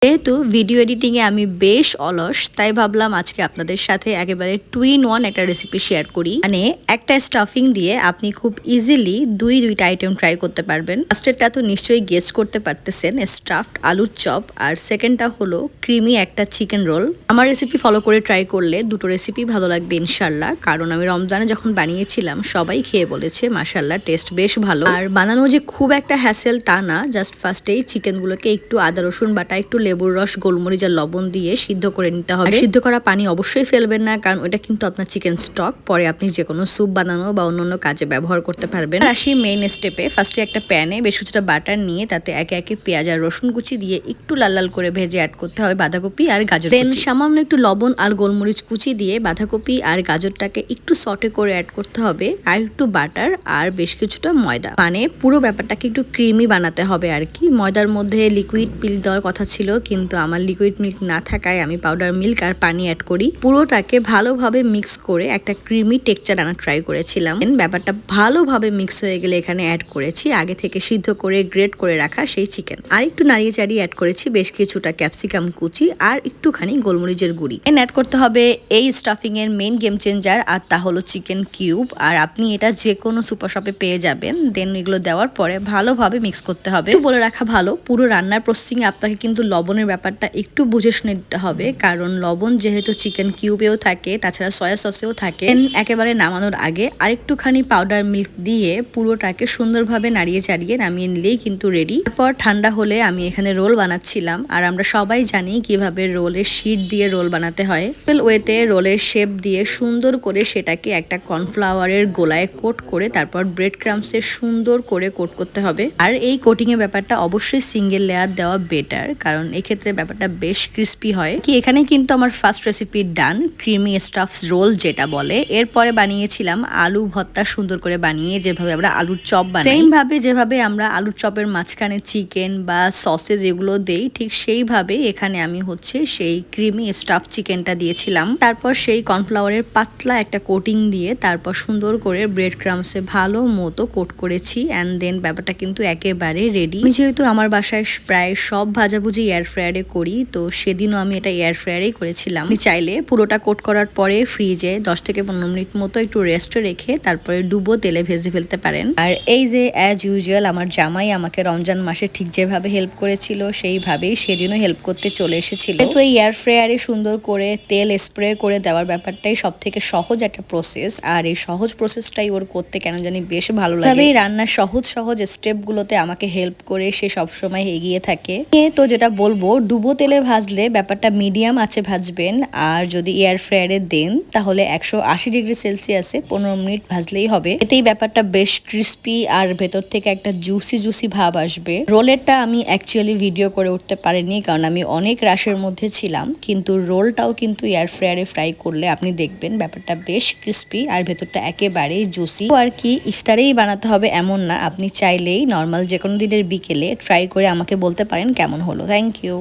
যেহেতু ভিডিও এডিটিংয়ে আমি বেশ অলস, তাই ভাবলাম আজকে আপনাদের সাথে একেবারে 2 in 1 একটা রেসিপি শেয়ার করি। মানে একটা স্টাফিং দিয়ে আপনি খুব ইজিলি দুইটা আইটেম ট্রাই করতে পারবেন। ফার্স্টেরটা তো নিশ্চয়ই গেস করতে পারতেছেন, স্টাফড আলুর চপ, আর সেকেন্ডটা হলো ক্রিমি একটা চিকেন রোল। আমার রেসিপি ফলো করে ট্রাই করলে দুটো রেসিপি ভালো লাগবে ইনশাল্লাহ, কারণ আমি রমজানে যখন বানিয়েছিলাম সবাই খেয়ে বলেছে মাশাল্লাহ টেস্ট বেশ ভালো। আর বানানো যে খুব একটা হ্যাসেল তা না, জাস্ট ফার্স্টেই চিকেনগুলোকে একটু আদা রসুন বাটা, একটু লেবুর রস, গোলমরিচ আর লবণ দিয়ে সিদ্ধ করে নিতে হবে। সিদ্ধ করা পানি অবশ্যই ফেলবেন না, কারণ ওটা কিন্তু আপনার চিকেন স্টক, পরে আপনি যে কোনো স্যুপ বানানো বা অন্যান্য কাজে ব্যবহার করতে পারবেন। আসি মেইন স্টেপে। ফার্স্টে একটা প্যানে বেশ কিছুটা বাটার নিয়ে তাতে একে একে পেঁয়াজ আর রসুন কুচি দিয়ে একটু লাল লাল করে ভেজে অ্যাড করতে হবে বাঁধাকপি আর গাজর। দেন সামান্য একটু লবণ আর গোলমরিচ কুচি দিয়ে বাঁধাকপি আর গাজরটাকে একটু সটে করে অ্যাড করতে হবে, আর একটু বাটার আর বেশ কিছুটা ময়দা। মানে পুরো ব্যাপারটাকে একটু ক্রিমি বানাতে হবে আর কি। ময়দার মধ্যে লিকুইড মিল্ক দেওয়ার কথা ছিল, কিন্তু আমার লিকুইড মিল্ক না থাকায় আমি পাউডার মিল্ক আর পানি অ্যাড করি। পুরোটাকে ভালোভাবে মিক্স করে একটা ক্রিমি টেক্সচার আনা ট্রাই করেছিলাম। ব্যাপারটা ভালোভাবে মিক্স হয়ে গেলে এখানে অ্যাড করেছি আগে থেকে সিদ্ধ করে গ্রেট করে রাখা সেই চিকেন, আর একটু নাড়িয়ে চাড়িয়ে অ্যাড করেছি বেশ কিছুটা ক্যাপসিকাম কুচি আর একটুখানি গোলমরিচের গুঁড়ি। অ্যাড করতে হবে এই স্টাফিং এর মেইন গেম চেঞ্জার, আর তা হলো চিকেন কিউব। আর আপনি এটা যে কোনো সুপার শপে পেয়ে যাবেন। দেন এগুলো দেওয়ার পরে ভালোভাবে মিক্স করতে হবে। বলে রাখা ভালো, পুরো রান্নার প্রসেসিং আপনাকে কিন্তু লবণের ব্যাপারটা একটু বুঝে শুনে দিতে হবে, কারণ লবণ যেহেতু চিকেন কিউবেও থাকে, তাছাড়া সয়া সসেও থাকে। একেবারে নামানোর আগে আরেকটুখানি পাউডার মিল্ক দিয়ে পুরোটাকে সুন্দরভাবে নাড়িয়ে চাড়িয়ে নামিয়ে নিলেই কিন্তু রেডি। তারপর ঠান্ডা হলে আমি এখানে রোল বানাচ্ছিলাম, আর আমরা সবাই জানি কিভাবে রোলের শিট দিয়ে রোল বানাতে হয়। ওয়েতে রোলের শেপ দিয়ে সুন্দর করে সেটাকে একটা কর্নফ্লাওয়ারের গোলায় কোট করে তারপর ব্রেড ক্রামসে সুন্দর করে কোট করতে হবে। আর এই কোটিং এর ব্যাপারটা অবশ্যই সিঙ্গেল লেয়ার দেওয়া বেটার, কারণ এক্ষেত্রে ব্যাপারটা বেশ ক্রিস্পি হয়। কি এখানে কিন্তু আমার ফার্স্ট রেসিপি ডান, ক্রিমি স্টাফ রোল যেটা বলে। এরপরে বানিয়েছিলাম আলু ভর্তা, সুন্দর করে বানিয়ে যেভাবে আমরা আলুর চপ বানাই, সেম ভাবে যেভাবে আমরা আলুর চপের মাঝখানে চিকেন বা সসেজ এগুলো দেই, ঠিক সেইভাবে এখানে আমি হচ্ছে সেই ক্রিমি স্টাফ চিকেনটা দিয়েছিলাম। তারপর সেই কর্নফ্লাওয়ারের পাতলা একটা কোটিং দিয়ে তারপর সুন্দর করে ব্রেড ক্রামসে ভালো মতো কোট করেছি। অ্যান্ড দেন ব্যাপারটা কিন্তু একেবারে রেডি। যেহেতু আমার বাসায় প্রায় সব ভাজাভুজি এয়ার ফ্রায়ারে করি, তো সেদিনও আমি এটা এয়ার ফ্রায়ারেই করেছিলাম। চাইলে পুরোটা কোট করার পরে ফ্রিজে 10 থেকে 15 মিনিট মতো একটু রেস্টে রেখে তারপরে ডুবো তেলে ভেজে ফেলতে পারেন। আর এই যে অ্যাজ ইউজুয়াল আমার জামাই আমাকে রমজান মাসে ঠিক যেভাবে হেল্প করেছিল সেইভাবেই সেদিনও হেল্প করতে চলে এসেছিল। তো এই এয়ার ফ্রায়ারে সুন্দর করে তেল স্প্রে করে দেওয়ার ব্যাপারটাই সব থেকে সহজ একটা প্রসেস, আর এই সহজ প্রসেসটাই ওর করতে কেন জানি বেশ ভালো লাগে। এই রান্নার সহজ স্টেপ গুলোতে আমাকে হেল্প করে সে সবসময় এগিয়ে থাকে। তো যেটা বলবো, ডুবো তেলে ভাজলে ব্যাপারটা মিডিয়াম আছে ভাজবেন, আর যদি এয়ার ফ্রায়ারে দেন তাহলে 180 ডিগ্রি সেলসিয়াসে 15 মিনিট ভাজলেই হবে। এতেই ব্যাপারটা বেশ ক্রিস্পি আর ভেতর থেকে একটা জুসি ভাব আসবে। রোলেরটা আমি অ্যাকচুয়ালি ভিডিও করে উঠতে পারিনি, কারণ আমি অনেক রাশের মধ্যে ছিলাম, কিন্তু রোলটাও কিন্তু এয়ার ফ্রায়ারে ফ্রাই করলে আপনি দেখবেন ব্যাপারটা বেশ ক্রিস্পি আর ভেতরটা একেবারেই জুসি। আর কি ইফতারেই বানাতে হবে এমন না, আপনি চাইলেই নর্মাল যে কোনো দিনের বিকেলে ট্রাই করে আমাকে বলতে পারেন কেমন হলো। Thank you.